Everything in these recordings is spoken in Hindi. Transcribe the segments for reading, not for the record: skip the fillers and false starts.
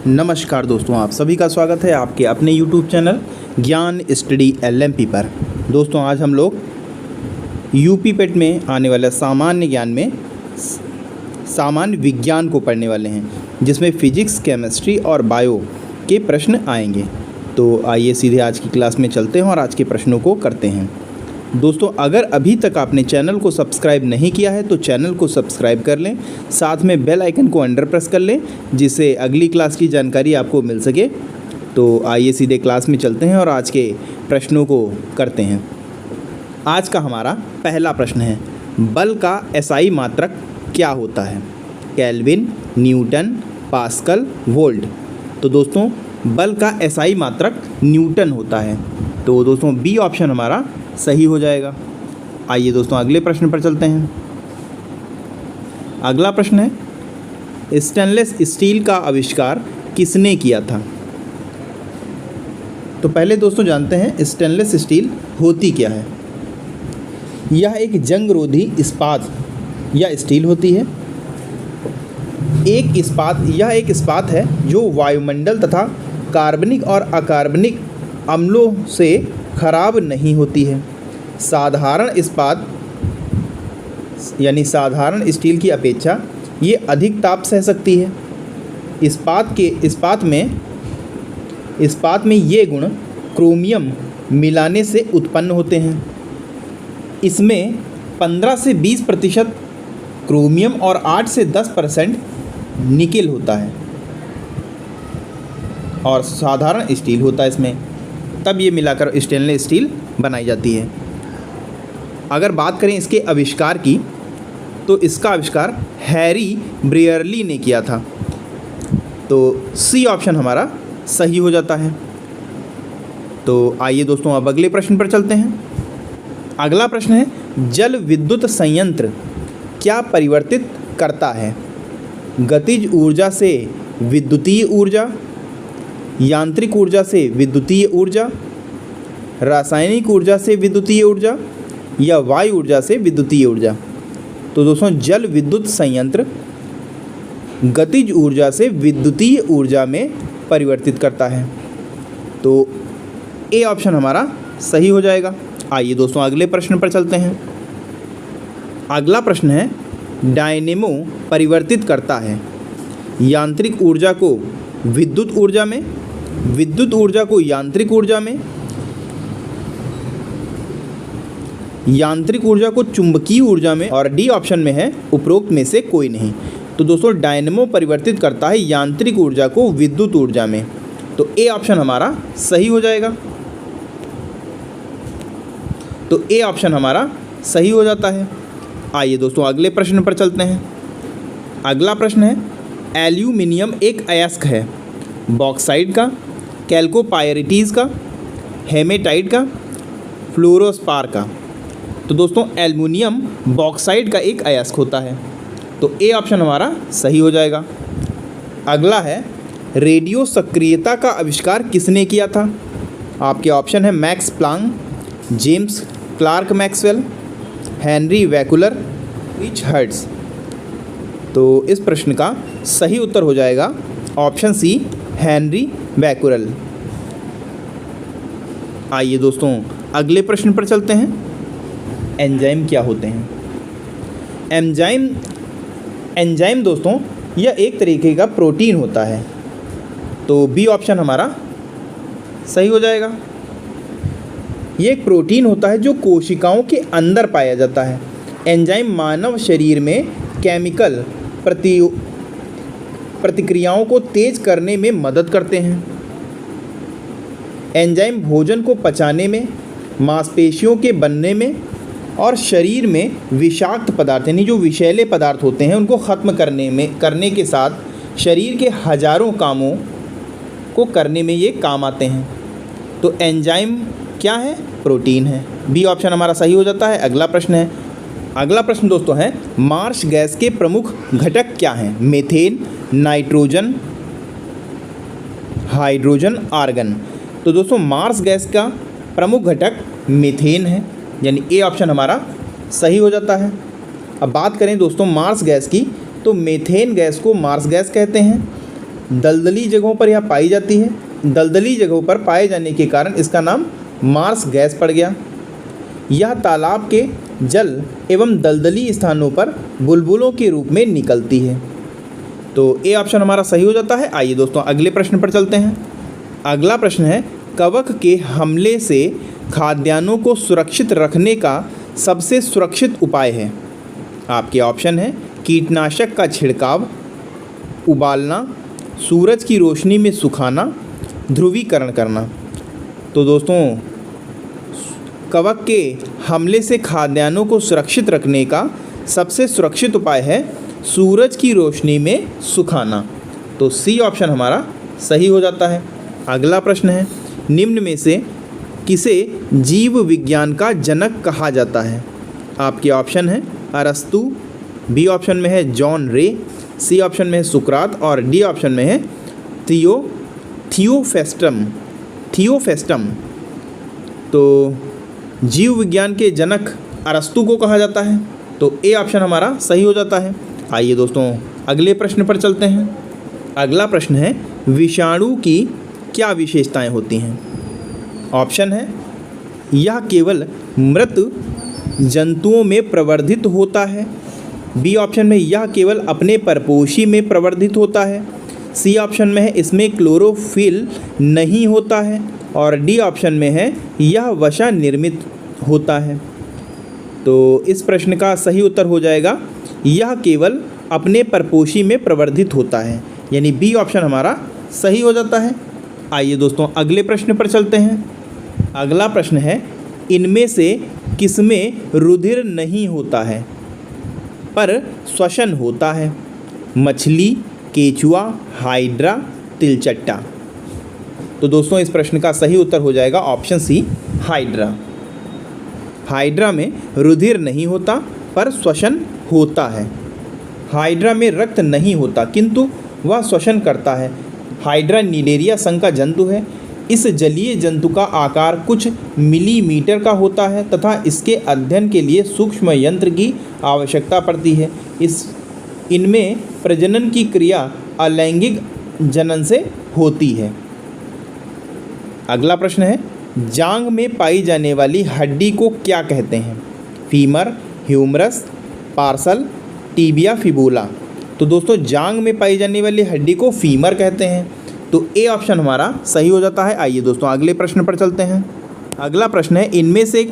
नमस्कार दोस्तों, आप सभी का स्वागत है आपके अपने YouTube चैनल ज्ञान स्टडी LMP पर। दोस्तों आज हम लोग यूपी पेट में आने वाले सामान्य ज्ञान में सामान्य विज्ञान को पढ़ने वाले हैं, जिसमें फिजिक्स, केमिस्ट्री और बायो के प्रश्न आएंगे। तो आइए सीधे आज की क्लास में चलते हैं और आज के प्रश्नों को करते हैं। दोस्तों अगर अभी तक आपने चैनल को सब्सक्राइब नहीं किया है तो चैनल को सब्सक्राइब कर लें, साथ में बेल आइकन को अंडर प्रेस कर लें जिससे अगली क्लास की जानकारी आपको मिल सके। तो आइए सीधे क्लास में चलते हैं और आज के प्रश्नों को करते हैं। आज का हमारा पहला प्रश्न है, बल का एसआई मात्रक क्या होता है? Kelvin, Newton, pascal, volt. तो दोस्तों बल का एसआई मात्रक न्यूटन होता है। तो दोस्तों बी ऑप्शन हमारा सही हो जाएगा। आइए दोस्तों अगले प्रश्न पर चलते हैं। अगला प्रश्न है, स्टेनलेस स्टील का आविष्कार किसने किया था? तो पहले दोस्तों जानते हैं स्टेनलेस स्टील होती क्या है। यह एक जंगरोधी इस्पात या स्टील होती है। यह एक इस्पात है जो वायुमंडल तथा कार्बनिक और अकार्बनिक अम्लों से खराब नहीं होती है। साधारण इस्पात यानी साधारण स्टील की अपेक्षा ये अधिक ताप सह सकती है। इस्पात में ये गुण क्रोमियम मिलाने से उत्पन्न होते हैं। इसमें 15 से 20% क्रोमियम और 8 से 10% निकेल होता है और साधारण स्टील होता है इसमें, तब ये मिलाकर स्टेनलेस स्टील बनाई जाती है। अगर बात करें इसके आविष्कार की तो इसका आविष्कार हैरी ब्रियरली ने किया था। तो सी ऑप्शन हमारा सही हो जाता है। तो आइए दोस्तों अब अगले प्रश्न पर चलते हैं। अगला प्रश्न है, जल विद्युत संयंत्र क्या परिवर्तित करता है? गतिज ऊर्जा से विद्युतीय ऊर्जा, यांत्रिक ऊर्जा से विद्युतीय ऊर्जा, रासायनिक ऊर्जा से विद्युतीय ऊर्जा या वायु ऊर्जा से विद्युतीय ऊर्जा। तो दोस्तों जल विद्युत संयंत्र गतिज ऊर्जा से विद्युतीय ऊर्जा में परिवर्तित करता है। तो ए ऑप्शन हमारा सही हो जाएगा। आइए दोस्तों अगले प्रश्न पर चलते हैं। अगला प्रश्न है, डायनेमो परिवर्तित करता है यांत्रिक ऊर्जा को विद्युत ऊर्जा में, विद्युत ऊर्जा को यांत्रिक ऊर्जा में, यांत्रिक ऊर्जा को चुंबकीय ऊर्जा में, और डी ऑप्शन में है उपरोक्त में से कोई नहीं। तो दोस्तों डायनेमो परिवर्तित करता है यांत्रिक ऊर्जा को विद्युत ऊर्जा में। तो ए ऑप्शन हमारा सही हो जाएगा। तो ए ऑप्शन हमारा सही हो जाता है। आइए दोस्तों अगले प्रश्न पर चलते हैं। अगला प्रश्न है, एल्यूमिनियम एक अयस्क है बॉक्साइट का, कैल्कोपायरिटीज़ का, हेमेटाइट का, फ्लोरोस्पार का। तो दोस्तों एल्युमिनियम बॉक्साइट का एक अयस्क होता है। तो ए ऑप्शन हमारा सही हो जाएगा। अगला है, रेडियो सक्रियता का आविष्कार किसने किया था? आपके ऑप्शन है Max Planck, James Clerk Maxwell, Henry Becquerel, रिच हर्ट्ज। तो इस प्रश्न का सही उत्तर हो जाएगा ऑप्शन सी, हेनरी वैकुलर। आइए दोस्तों अगले प्रश्न पर चलते हैं। एंजाइम क्या होते हैं? एंजाइम दोस्तों यह एक तरीके का प्रोटीन होता है। तो बी ऑप्शन हमारा सही हो जाएगा। ये एक प्रोटीन होता है जो कोशिकाओं के अंदर पाया जाता है। एंजाइम मानव शरीर में केमिकल प्रतिक्रियाओं को तेज करने में मदद करते हैं। एंजाइम भोजन को पचाने में, मांसपेशियों के बनने में और शरीर में विषाक्त पदार्थ यानी जो विषैले पदार्थ होते हैं उनको ख़त्म करने के साथ शरीर के हजारों कामों को करने में ये काम आते हैं। तो एंजाइम क्या है? प्रोटीन है। बी ऑप्शन हमारा सही हो जाता है। अगला प्रश्न है, अगला प्रश्न दोस्तों है, मार्स गैस के प्रमुख घटक क्या हैं? Methane, nitrogen, hydrogen, argon. तो दोस्तों मार्स गैस का प्रमुख घटक मीथेन है, यानी ए ऑप्शन हमारा सही हो जाता है। अब बात करें दोस्तों मार्स गैस की, तो मीथेन गैस को मार्स गैस कहते हैं दलदली जगहों पर यह पाई जाती है। दलदली जगहों पर पाए जाने के कारण इसका नाम मार्स गैस पड़ गया। यह तालाब के जल एवं दलदली स्थानों पर बुलबुलों के रूप में निकलती है। तो ए ऑप्शन हमारा सही हो जाता है। आइए दोस्तों अगले प्रश्न पर चलते हैं। अगला प्रश्न है, कवक के हमले से खाद्यान्नों को सुरक्षित रखने का सबसे सुरक्षित उपाय है। आपके ऑप्शन है कीटनाशक का छिड़काव, उबालना, सूरज की रोशनी में सुखाना, ध्रुवीकरण करना। तो दोस्तों कवक के हमले से खाद्यान्नों को सुरक्षित रखने का सबसे सुरक्षित उपाय है सूरज की रोशनी में सुखाना। तो सी ऑप्शन हमारा सही हो जाता है। अगला प्रश्न है, निम्न में से किसे जीव विज्ञान का जनक कहा जाता है। आपके ऑप्शन है अरस्तु, बी ऑप्शन में है जॉन रे, सी ऑप्शन में है सुकरात और डी ऑप्शन में है थियोफेस्टम। तो जीव विज्ञान के जनक अरस्तु को कहा जाता है। तो ए ऑप्शन हमारा सही हो जाता है। आइए दोस्तों अगले प्रश्न पर चलते हैं। अगला प्रश्न है, विषाणु की क्या विशेषताएं होती हैं। ऑप्शन है यह केवल मृत जंतुओं में प्रवर्धित होता है, बी ऑप्शन में यह केवल अपने परपोषी में प्रवर्धित होता है, सी ऑप्शन में है इसमें क्लोरोफिल नहीं होता है और डी ऑप्शन में है यह वसा निर्मित होता है। तो इस प्रश्न का सही उत्तर हो जाएगा यह केवल अपने परपोषी में प्रवर्धित होता है, यानी बी ऑप्शन हमारा सही हो जाता है। आइए दोस्तों अगले प्रश्न पर चलते हैं। अगला प्रश्न है, इनमें से किसमें रुधिर नहीं होता है पर श्वसन होता है। मछली, केचुआ, हाइड्रा, तिलचट्टा। तो दोस्तों इस प्रश्न का सही उत्तर हो जाएगा ऑप्शन सी हाइड्रा। हाइड्रा में रुधिर नहीं होता पर श्वसन होता है। हाइड्रा में रक्त नहीं होता किंतु वह श्वसन करता है। हाइड्रा नीलेरिया संघ का जंतु है। इस जलीय जंतु का आकार कुछ मिलीमीटर का होता है तथा इसके अध्ययन के लिए सूक्ष्म यंत्र की आवश्यकता पड़ती है। इनमें प्रजनन की क्रिया अलैंगिक जनन से होती है। अगला प्रश्न है, जांघ में पाई जाने वाली हड्डी को क्या कहते हैं। Femur, humerus, parcel, tibia, fibula. तो दोस्तों जांघ में पाई जाने वाली हड्डी को फीमर कहते हैं। तो ए ऑप्शन हमारा सही हो जाता है। आइए दोस्तों अगले प्रश्न पर चलते हैं। अगला प्रश्न है, इनमें से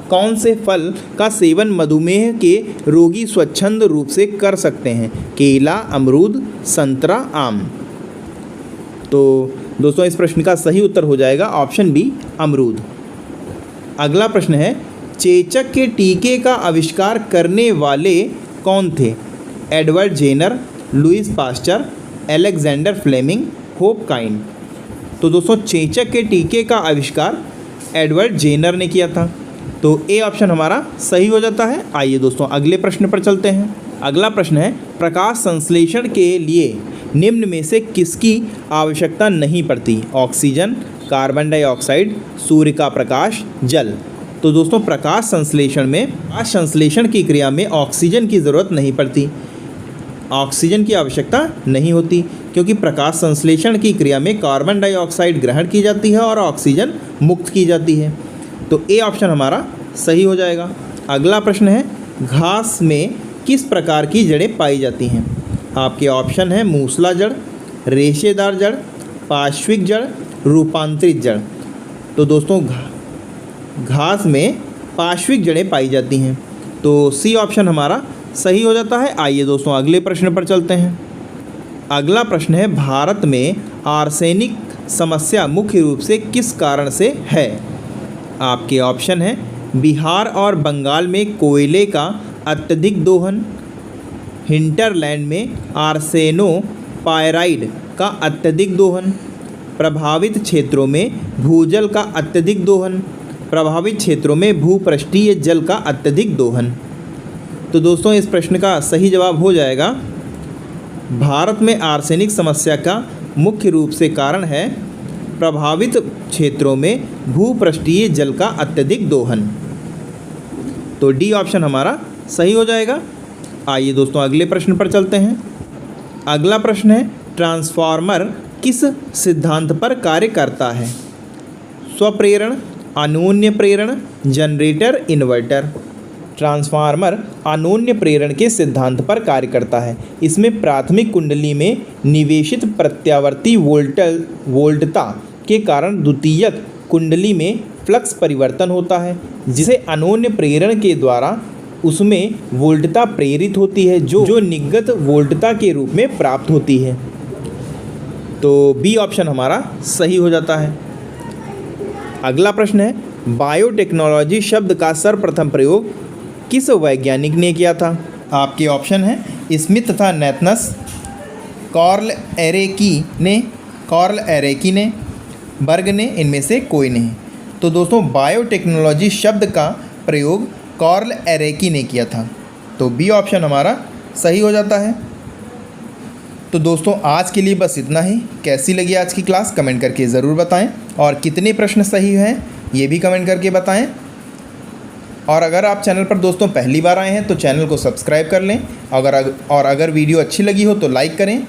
कौन से फल का सेवन मधुमेह के रोगी स्वच्छंद रूप से कर सकते हैं। केला, अमरूद, संतरा, आम। तो दोस्तों इस प्रश्न का सही उत्तर हो जाएगा ऑप्शन बी अमरूद। अगला प्रश्न है, चेचक के टीके का आविष्कार करने वाले कौन थे। Edward Jenner, Louis Pasteur, Alexander Fleming, Hopkins. तो दोस्तों चेचक के टीके का आविष्कार एडवर्ड जेनर ने किया था। तो ए ऑप्शन हमारा सही हो जाता है। आइए दोस्तों अगले प्रश्न पर चलते हैं। अगला प्रश्न है, प्रकाश संश्लेषण के लिए निम्न में से किसकी आवश्यकता नहीं पड़ती। ऑक्सीजन, कार्बन डाइऑक्साइड, सूर्य का प्रकाश, जल। तो दोस्तों प्रकाश संश्लेषण की क्रिया में ऑक्सीजन की ज़रूरत नहीं पड़ती। ऑक्सीजन की आवश्यकता नहीं होती क्योंकि प्रकाश संश्लेषण की क्रिया में कार्बन डाइऑक्साइड ग्रहण की जाती है और ऑक्सीजन मुक्त की जाती है। तो ए ऑप्शन हमारा सही हो जाएगा। अगला प्रश्न है, घास में किस प्रकार की जड़ें पाई जाती हैं। आपके ऑप्शन है मूसला जड़, रेशेदार जड़, पार्श्विक जड़, रूपांतरित जड़। तो दोस्तों घास में पार्श्विक जड़ें पाई जाती हैं। तो सी ऑप्शन हमारा सही हो जाता है। आइए दोस्तों अगले प्रश्न पर चलते हैं। अगला प्रश्न है, भारत में आर्सेनिक समस्या मुख्य रूप से किस कारण से है। आपके ऑप्शन है बिहार और बंगाल में कोयले का अत्यधिक दोहन, हिंटरलैंड में आर्सेनोपायराइड का अत्यधिक दोहन, प्रभावित क्षेत्रों में भूजल का अत्यधिक दोहन, प्रभावित क्षेत्रों में भूपृष्ठीय जल का अत्यधिक दोहन। तो दोस्तों इस प्रश्न का सही जवाब हो जाएगा भारत में आर्सेनिक समस्या का मुख्य रूप से कारण है प्रभावित क्षेत्रों में भूपृष्ठीय जल का अत्यधिक दोहन। तो डी ऑप्शन हमारा सही हो जाएगा। आइए दोस्तों अगले प्रश्न पर चलते हैं। अगला प्रश्न है, ट्रांसफार्मर किस सिद्धांत पर कार्य करता है? स्वप्रेरण, अनोन्य प्रेरण, जनरेटर, इन्वर्टर। ट्रांसफार्मर अनोन्य प्रेरण के सिद्धांत पर कार्य करता है। इसमें प्राथमिक कुंडली में निवेशित प्रत्यावर्ती वोल्टता के कारण द्वितीयक कुंडली में फ्लक्स परिवर्तन होता है, जिसे अनोन्य प्रेरण के द्वारा उसमें वोल्टता प्रेरित होती है जो निगत वोल्टता के रूप में प्राप्त होती है। तो बी ऑप्शन हमारा सही हो जाता है। अगला प्रश्न है, बायोटेक्नोलॉजी शब्द का सर्वप्रथम प्रयोग किस वैज्ञानिक ने किया था? आपके ऑप्शन हैं स्मिथ तथा नैथनस, कार्ल एरेकी ने, बर्ग ने, इनमें से कोई नहीं। तो दोस्तों बायोटेक्नोलॉजी शब्द का प्रयोग कार्ल एरेकी ने किया था। तो बी ऑप्शन हमारा सही हो जाता है। तो दोस्तों आज के लिए बस इतना ही। कैसी लगी आज की क्लास कमेंट करके ज़रूर बताएं, और कितने प्रश्न सही हैं ये भी कमेंट करके बताएं। और अगर आप चैनल पर दोस्तों पहली बार आए हैं तो चैनल को सब्सक्राइब कर लें। अगर वीडियो अच्छी लगी हो तो लाइक करें।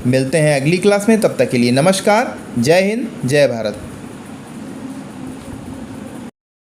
मिलते हैं अगली क्लास में, तब तक के लिए नमस्कार। जय हिंद, जय भारत।